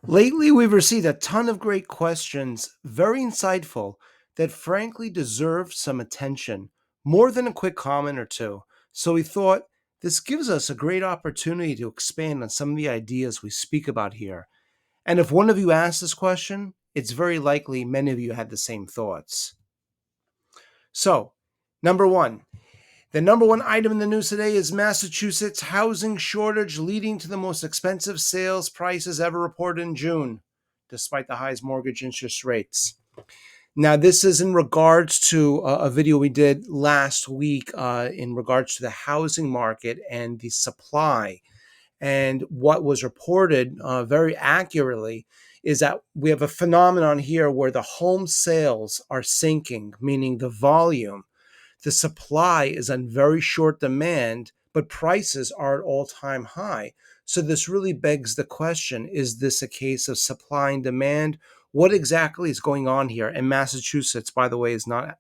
Lately, we've received a ton of great questions, very insightful, that frankly deserve some attention, more than a quick comment or two. So we thought this gives us a great opportunity to expand on some of the ideas we speak about here. And if one of you asked this question, it's very likely many of you had the same thoughts. So, number one, the number one item in the news today is Massachusetts housing shortage leading to the most expensive sales prices ever reported in June, despite the highest mortgage interest rates. Now, this is in regards to a video we did last week in regards to the housing market and the supply. And what was reported very accurately is that we have a phenomenon here where the home sales are sinking, meaning the volume. The supply is on very short demand, but prices are at all-time high. So this really begs the question, is this a case of supply and demand? What exactly is going on here? And Massachusetts, by the way, is not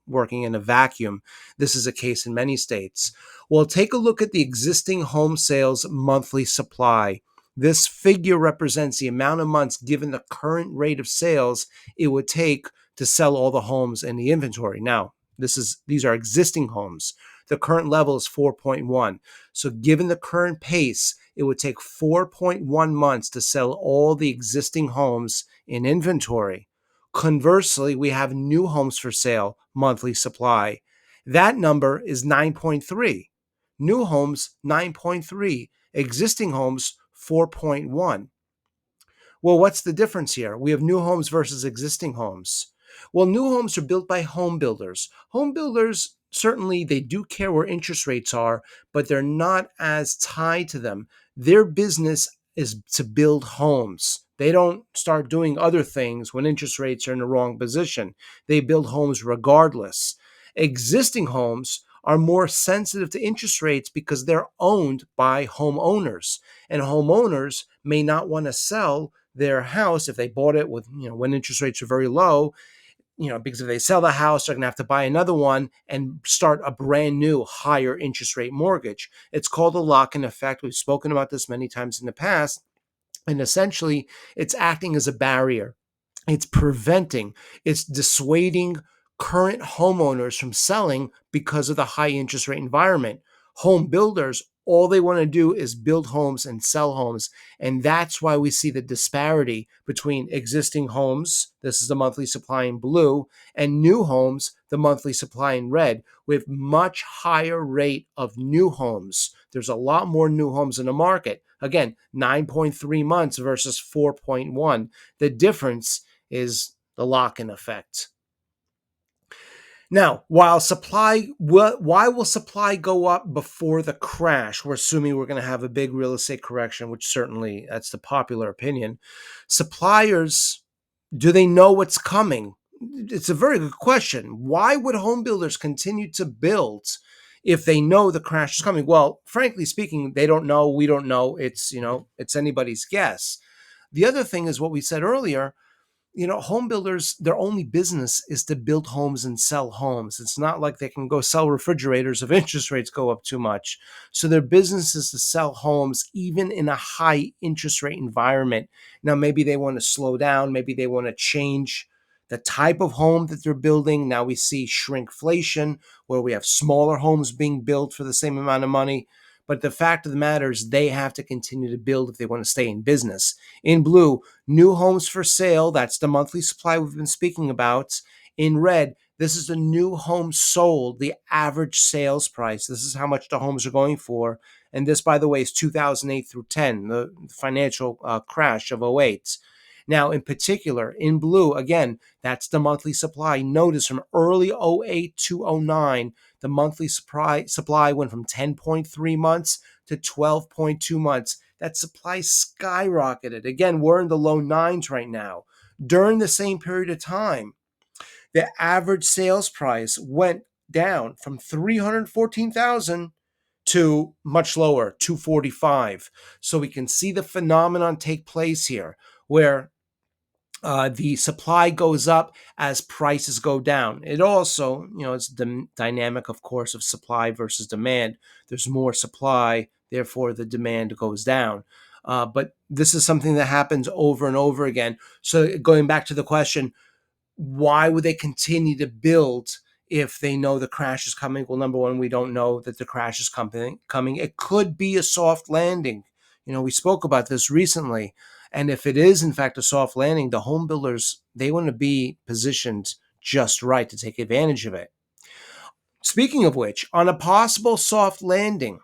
working in a vacuum. This is a case in many states. Well, take a look at the existing home sales monthly supply. This figure represents the amount of months given the current rate of sales it would take to sell all the homes in the inventory. Now, these are existing homes. The current level is 4.1. So given the current pace, it would take 4.1 months to sell all the existing homes in inventory. Conversely, we have new homes for sale monthly supply. That number is 9.3. New homes 9.3, existing homes 4.1. Well, what's the difference here? We have new homes versus existing homes. Well, new homes are built by home builders. Home builders, certainly, they do care where interest rates are, but they're not as tied to them. Their business is to build homes. They don't start doing other things when interest rates are in the wrong position. They build homes regardless. Existing homes are more sensitive to interest rates because they're owned by homeowners, and homeowners may not want to sell their house if they bought it with, when interest rates are very low, because if they sell the house, they're going to have to buy another one and start a brand new higher interest rate mortgage. It's called the lock-in effect. We've spoken about this many times in the past. And essentially, it's acting as a barrier. It's preventing, it's dissuading current homeowners from selling because of the high interest rate environment. Home builders, all they want to do is build homes and sell homes. And that's why we see the disparity between existing homes, this is the monthly supply in blue, and new homes, the monthly supply in red, with much higher rate of new homes. There's a lot more new homes in the market. Again, 9.3 months versus 4.1. The difference is the lock-in effect. Now, why will supply go up before the crash? We're assuming we're going to have a big real estate correction, which certainly that's the popular opinion. Suppliers, do they know what's coming? It's a very good question. Why would home builders continue to build if they know the crash is coming? Well, frankly speaking, they don't know. We don't know. It's anybody's guess. The other thing is what we said earlier. Home builders, their only business is to build homes and sell homes. It's not like they can go sell refrigerators if interest rates go up too much. So their business is to sell homes even in a high interest rate environment. Now, maybe they want to slow down. Maybe they want to change the type of home that they're building. Now we see shrinkflation, where we have smaller homes being built for the same amount of money. But the fact of the matter is they have to continue to build if they want to stay in business. In blue, new homes for sale. That's the monthly supply we've been speaking about. In red, this is the new home sold, the average sales price. This is how much the homes are going for. And this, by the way, is 2008 through 10, the financial crash of '08. Now, in particular, in blue, again, that's the monthly supply. Notice from early '08 to '09, the monthly supply went from 10.3 months to 12.2 months. That supply skyrocketed. Again, we're in the low nines right now. During the same period of time, the average sales price went down from 314,000 to much lower, 245. So we can see the phenomenon take place here where the supply goes up as prices go down. It also, it's the dynamic, of course, of supply versus demand. There's more supply, therefore the demand goes down. But this is something that happens over and over again. So going back to the question, why would they continue to build if they know the crash is coming? Well, number one, we don't know that the crash is coming. It could be a soft landing. We spoke about this recently. And if it is, in fact, a soft landing, the home builders, they want to be positioned just right to take advantage of it. Speaking of which, on a possible soft landing,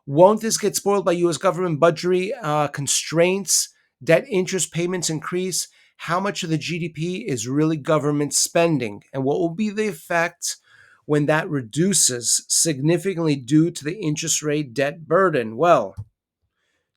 won't this get spoiled by U.S. government budgetary constraints, debt interest payments increase? How much of the GDP is really government spending? And what will be the effect when that reduces significantly due to the interest rate debt burden? Well,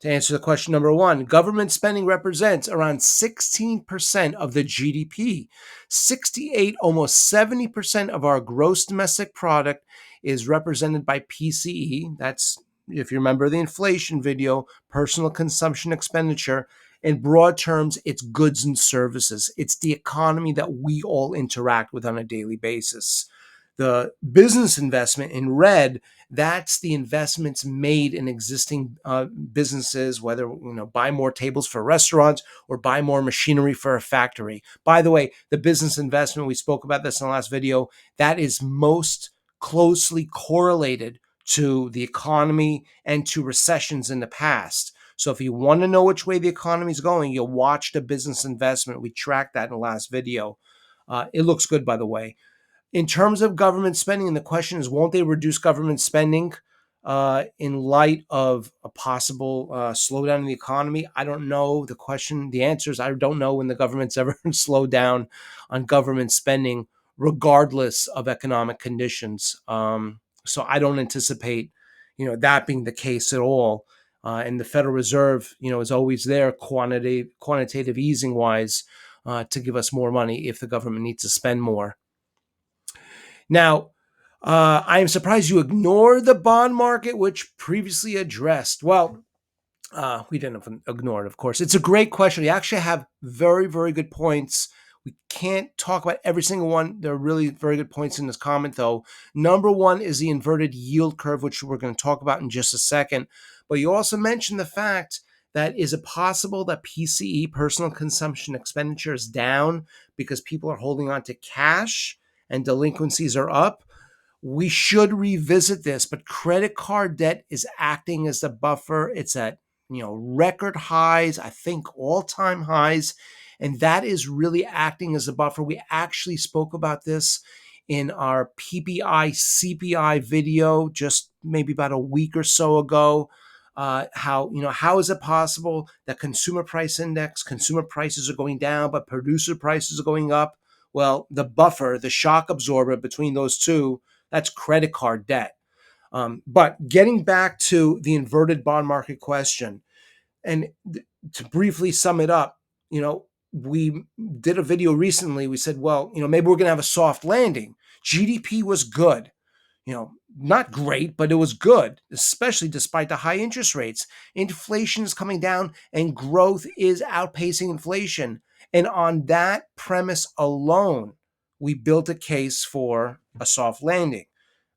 to answer the question number one, government spending represents around 16% of the GDP. 68, almost 70% of our gross domestic product is represented by PCE. That's, if you remember the inflation video, personal consumption expenditure. In broad terms, it's goods and services. It's the economy that we all interact with on a daily basis. The business investment in red, that's the investments made in existing businesses, whether buy more tables for restaurants or buy more machinery for a factory. By the way, the business investment, we spoke about this in the last video, that is most closely correlated to the economy and to recessions in the past. So if you want to know which way the economy is going, you'll watch the business investment. We tracked that in the last video. It looks good, by the way. In terms of government spending, and the question is, won't they reduce government spending in light of a possible slowdown in the economy? I don't know. The answer is I don't know when the government's ever slowed down on government spending, regardless of economic conditions. So I don't anticipate, that being the case at all. And the Federal Reserve, is always there, quantitative easing wise, to give us more money if the government needs to spend more. Now, I am surprised you ignore the bond market, which previously addressed. Well, we didn't ignore it, of course. It's a great question. You actually have very, very good points. We can't talk about every single one. There are really very good points in this comment, though. Number one is the inverted yield curve, which we're going to talk about in just a second. But you also mentioned the fact that is it possible that PCE, personal consumption expenditure, is down because people are holding on to cash and delinquencies are up? We should revisit this, but credit card debt is acting as the buffer. It's at record highs, I think all-time highs, and that is really acting as a buffer. We actually spoke about this in our PPI CPI video just maybe about a week or so ago. How is it possible that consumer prices are going down, but producer prices are going up? Well, the buffer, the shock absorber between those two, that's credit card debt. But getting back to the inverted bond market question, and to briefly sum it up, we did a video recently. We said, well, maybe we're going to have a soft landing. GDP was good, not great, but it was good, especially despite the high interest rates. Inflation is coming down and growth is outpacing inflation. And on that premise alone, we built a case for a soft landing.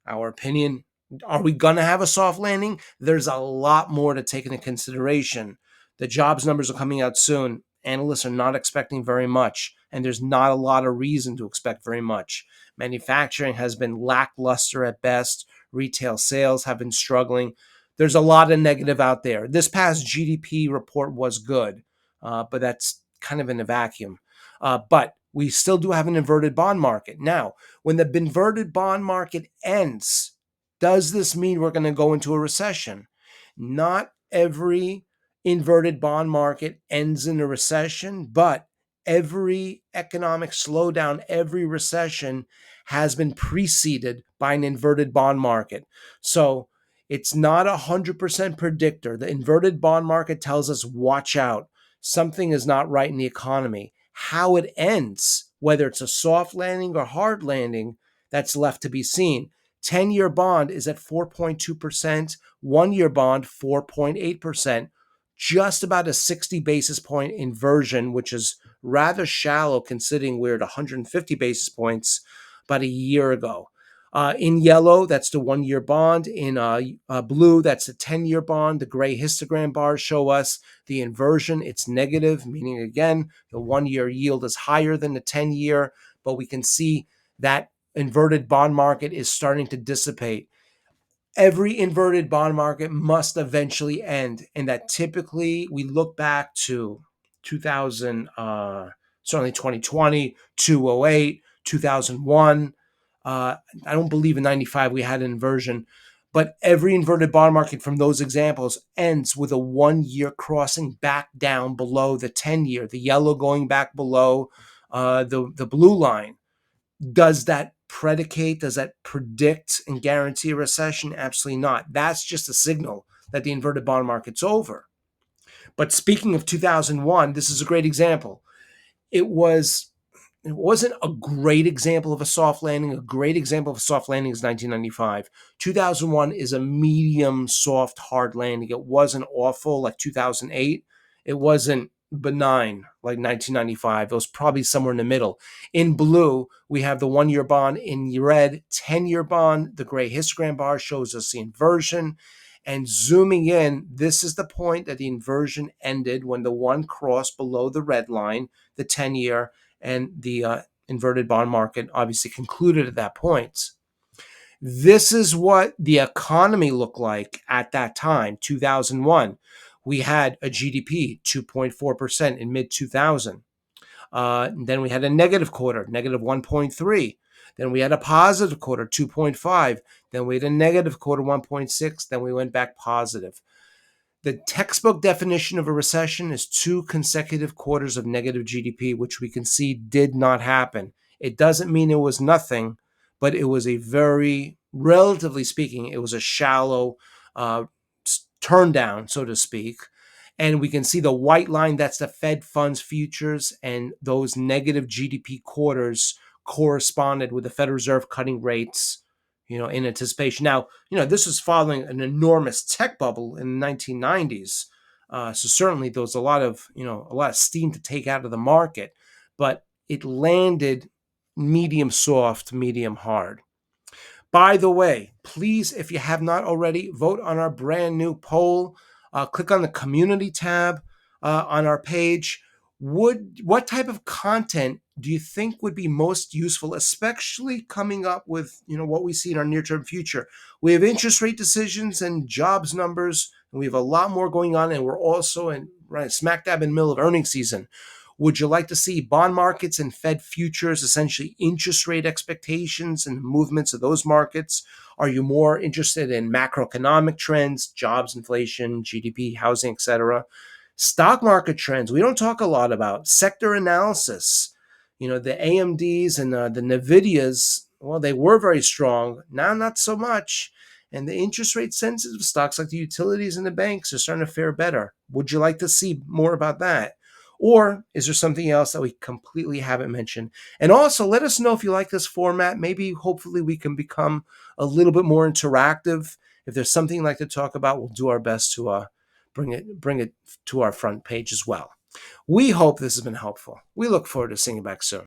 Our opinion, are we going to have a soft landing? There's a lot more to take into consideration. The jobs numbers are coming out soon. Analysts are not expecting very much, and there's not a lot of reason to expect very much. Manufacturing has been lackluster at best. Retail sales have been struggling. There's a lot of negative out there. This past GDP report was good, but that's kind of in a vacuum. But we still do have an inverted bond market. Now, when the inverted bond market ends, does this mean we're going to go into a recession? Not every inverted bond market ends in a recession, but every economic slowdown, every recession has been preceded by an inverted bond market. So it's not 100% predictor. The inverted bond market tells us, watch out. Something is not right in the economy. How it ends, whether it's a soft landing or hard landing, that's left to be seen. 10-year bond is at 4.2%, 1-year bond 4.8%, just about a 60 basis point inversion, which is rather shallow considering we're at 150 basis points about a year ago. In yellow, that's the 1-year bond. In blue, that's the 10-year bond. The gray histogram bars show us the inversion. It's negative, meaning again, the 1-year yield is higher than the 10-year, but we can see that inverted bond market is starting to dissipate. Every inverted bond market must eventually end, and that typically we look back to 2000, certainly 2020, 208, 2001. I don't believe in 95 we had an inversion, but every inverted bond market from those examples ends with a 1-year crossing back down below the 10-year, the yellow going back below the blue line. Does that does that predict and guarantee a recession? Absolutely not. That's just a signal that the inverted bond market's over. But speaking of 2001, this is a great example. It was it wasn't a great example of a soft landing. A great example of a soft landing is 1995. 2001 is a medium soft hard landing. It wasn't awful like 2008. It wasn't benign like 1995. It was probably somewhere in the middle. In blue, we have the 1-year bond. In red, 10-year bond. The gray histogram bar shows us the inversion. And zooming in, this is the point that the inversion ended when the one crossed below the red line, the 10-year, and the inverted bond market obviously concluded at that point. This is what the economy looked like at that time, 2001. We had a GDP 2.4% in mid 2000. Then we had a negative quarter, negative 1.3. Then we had a positive quarter, 2.5. Then we had a negative quarter, 1.6. Then we went back positive. The textbook definition of a recession is 2 consecutive quarters of negative GDP, which we can see did not happen. It doesn't mean it was nothing, but it was a very, relatively speaking, it was a shallow turn down, so to speak. And we can see the white line, that's the Fed funds futures, and those negative GDP quarters corresponded with the Federal Reserve cutting rates, in anticipation. Now, this was following an enormous tech bubble in the 1990s. So certainly there was a lot of steam to take out of the market, but it landed medium soft, medium hard. By the way, please, if you have not already, vote on our brand new poll. Click on the community tab on our page. What type of content do you think would be most useful, especially coming up with what we see in our near-term future? We have interest rate decisions and jobs numbers, and we have a lot more going on, and we're also right smack dab in the middle of earnings season. Would you like to see bond markets and Fed futures, essentially interest rate expectations and movements of those markets? Are you more interested in macroeconomic trends, jobs, inflation, GDP, housing, etc.? Stock market trends, we don't talk a lot about. Sector analysis, the AMDs and the NVIDIAs, well, they were very strong. Now, not so much. And the interest rate sensitive stocks like the utilities and the banks are starting to fare better. Would you like to see more about that? Or is there something else that we completely haven't mentioned? And also, let us know if you like this format. Maybe, hopefully, we can become a little bit more interactive. If there's something you'd like to talk about, we'll do our best to bring it to our front page as well. We hope this has been helpful. We look forward to seeing you back soon.